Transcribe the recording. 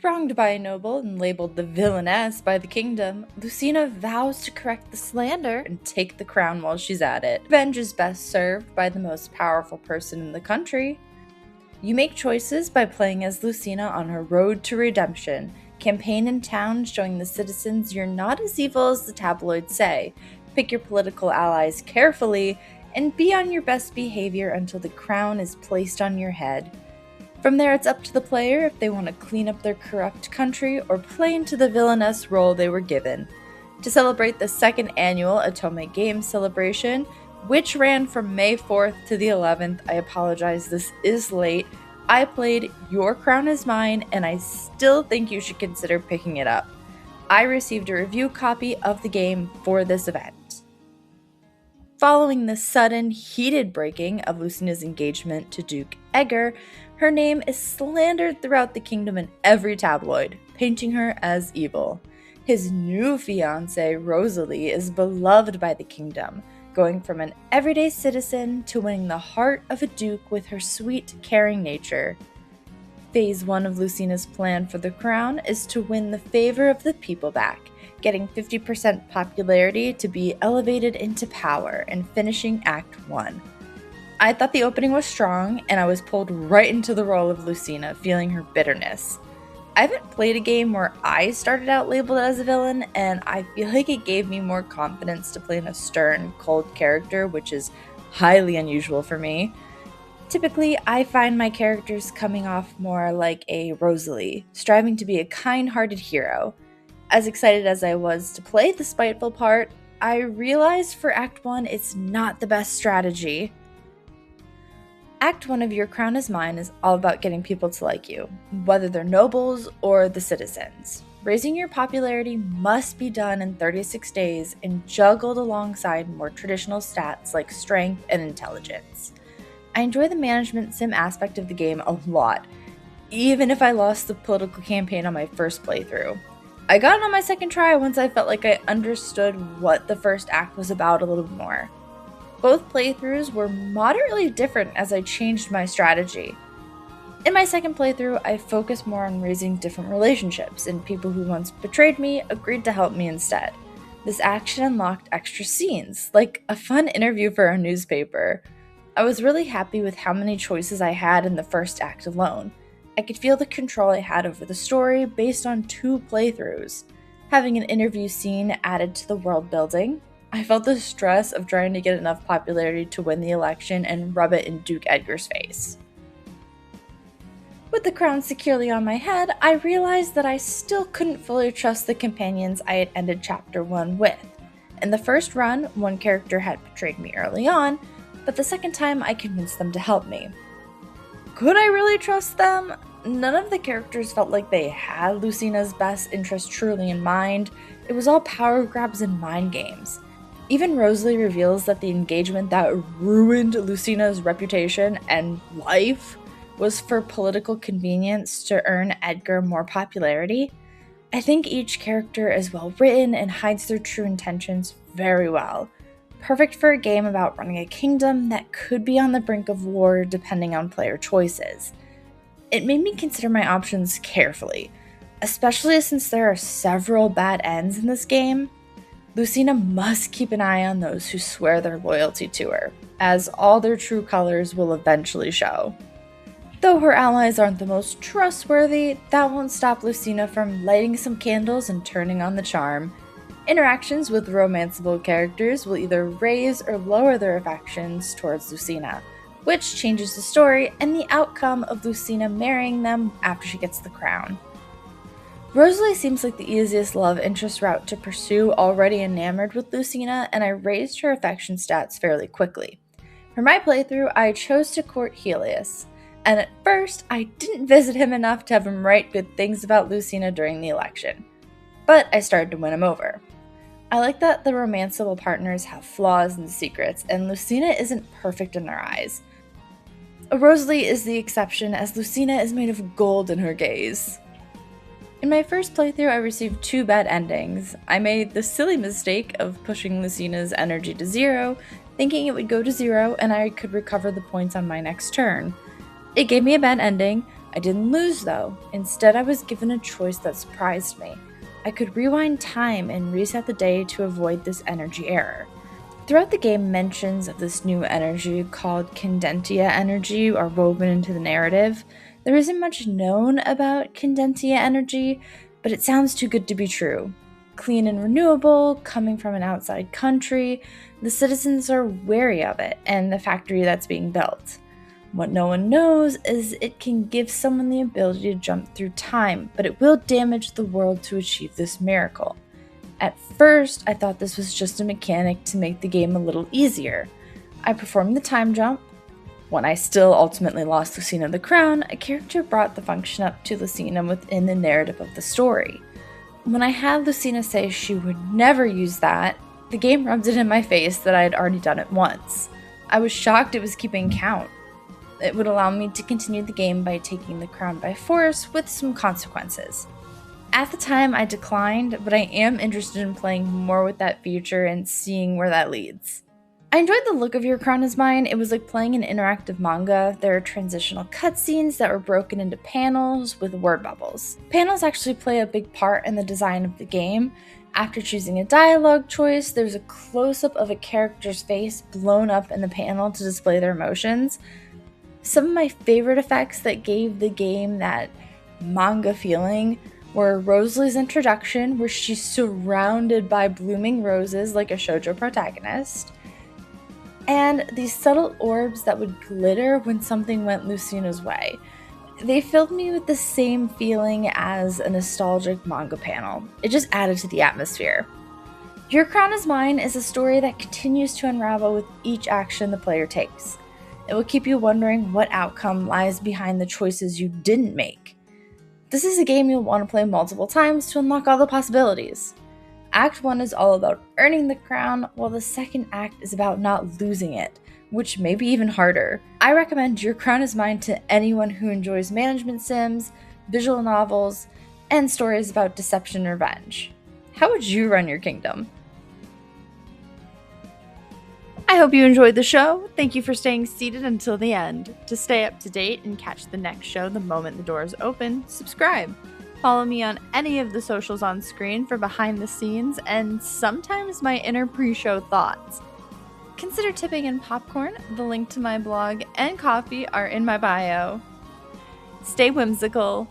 Wronged by a noble and labeled the Villainess by the kingdom, Lucina vows to correct the slander and take the crown while she's at it. Revenge is best served by the most powerful person in the country. You make choices by playing as Lucina on her road to redemption. Campaign in town showing the citizens you're not as evil as the tabloids say. Pick your political allies carefully and be on your best behavior until the crown is placed on your head. From there, it's up to the player if they want to clean up their corrupt country or play into the villainess role they were given. To celebrate the second annual Atome Games celebration, which ran from May 4th to the 11th, I apologize, this is late, I played Your Crown is Mine, and I still think you should consider picking it up. I received a review copy of the game for this event. Following the sudden, heated breaking of Lucina's engagement to Duke Edgar, her name is slandered throughout the kingdom in every tabloid, painting her as evil. His new fiancée, Rosalie, is beloved by the kingdom, going from an everyday citizen to winning the heart of a duke with her sweet, caring nature. Phase 1 of Lucina's plan for the crown is to win the favor of the people back, getting 50% popularity to be elevated into power and finishing Act 1. I thought the opening was strong, and I was pulled right into the role of Lucina, feeling her bitterness. I haven't played a game where I started out labeled as a villain, and I feel like it gave me more confidence to play in a stern, cold character, which is highly unusual for me. Typically, I find my characters coming off more like a Rosalie, striving to be a kind-hearted hero. As excited as I was to play the spiteful part, I realized for Act 1 it's not the best strategy. Act 1 of Your Crown is Mine is all about getting people to like you, whether they're nobles or the citizens. Raising your popularity must be done in 36 days and juggled alongside more traditional stats like strength and intelligence. I enjoy the management sim aspect of the game a lot, even if I lost the political campaign on my first playthrough. I got it on my second try once I felt like I understood what the first act was about a little bit more. Both playthroughs were moderately different as I changed my strategy. In my second playthrough, I focused more on raising different relationships, and people who once betrayed me agreed to help me instead. This action unlocked extra scenes, like a fun interview for a newspaper. I was really happy with how many choices I had in the first act alone. I could feel the control I had over the story based on 2 playthroughs. Having an interview scene added to the world building, I felt the stress of trying to get enough popularity to win the election and rub it in Duke Edgar's face. With the crown securely on my head, I realized that I still couldn't fully trust the companions I had ended Chapter 1 with. In the first run, one character had betrayed me early on, but the second time I convinced them to help me. Could I really trust them? None of the characters felt like they had Lucina's best interest truly in mind. It was all power grabs and mind games. Even Rosalie reveals that the engagement that ruined Lucina's reputation and life was for political convenience to earn Edgar more popularity. I think each character is well written and hides their true intentions very well. Perfect for a game about running a kingdom that could be on the brink of war depending on player choices. It made me consider my options carefully, especially since there are several bad ends in this game. Lucina must keep an eye on those who swear their loyalty to her, as all their true colors will eventually show. Though her allies aren't the most trustworthy, that won't stop Lucina from lighting some candles and turning on the charm. Interactions with romanceable characters will either raise or lower their affections towards Lucina, which changes the story and the outcome of Lucina marrying them after she gets the crown. Rosalie seems like the easiest love interest route to pursue, already enamored with Lucina, and I raised her affection stats fairly quickly. For my playthrough, I chose to court Helios, and at first, I didn't visit him enough to have him write good things about Lucina during the election. But I started to win him over. I like that the romanceable partners have flaws and secrets, and Lucina isn't perfect in their eyes. Rosalie is the exception, as Lucina is made of gold in her gaze. In my first playthrough, I received 2 bad endings. I made the silly mistake of pushing Lucina's energy to 0, thinking it would go to 0 and I could recover the points on my next turn. It gave me a bad ending, I didn't lose though. Instead, I was given a choice that surprised me. I could rewind time and reset the day to avoid this energy error. Throughout the game, mentions of this new energy called Condentia energy are woven into the narrative. There isn't much known about Condentia energy, but it sounds too good to be true. Clean and renewable, coming from an outside country, the citizens are wary of it and the factory that's being built. What no one knows is it can give someone the ability to jump through time, but it will damage the world to achieve this miracle. At first, I thought this was just a mechanic to make the game a little easier. I performed the time jump. When I still ultimately lost Lucina the crown, a character brought the function up to Lucina within the narrative of the story. When I had Lucina say she would never use that, the game rubbed it in my face that I had already done it once. I was shocked it was keeping count. It would allow me to continue the game by taking the crown by force with some consequences. At the time, I declined, but I am interested in playing more with that feature and seeing where that leads. I enjoyed the look of Your Crown Is Mine. It was like playing an interactive manga. There are transitional cutscenes that were broken into panels with word bubbles. Panels actually play a big part in the design of the game. After choosing a dialogue choice, there's a close-up of a character's face blown up in the panel to display their emotions. Some of my favorite effects that gave the game that manga feeling were Rosalie's introduction, where she's surrounded by blooming roses like a shoujo protagonist, and these subtle orbs that would glitter when something went Lucina's way. They filled me with the same feeling as a nostalgic manga panel. It just added to the atmosphere. Your Crown Is Mine is a story that continues to unravel with each action the player takes. It will keep you wondering what outcome lies behind the choices you didn't make. This is a game you'll want to play multiple times to unlock all the possibilities. Act 1 is all about earning the crown, while the second act is about not losing it, which may be even harder. I recommend Your Crown Is Mine to anyone who enjoys management sims, visual novels, and stories about deception and revenge. How would you run your kingdom? I hope you enjoyed the show. Thank you for staying seated until the end. To stay up to date and catch the next show the moment the doors open, subscribe. Follow me on any of the socials on screen for behind the scenes and sometimes my inner pre-show thoughts. Consider tipping in popcorn. The link to my blog and coffee are in my bio. Stay whimsical.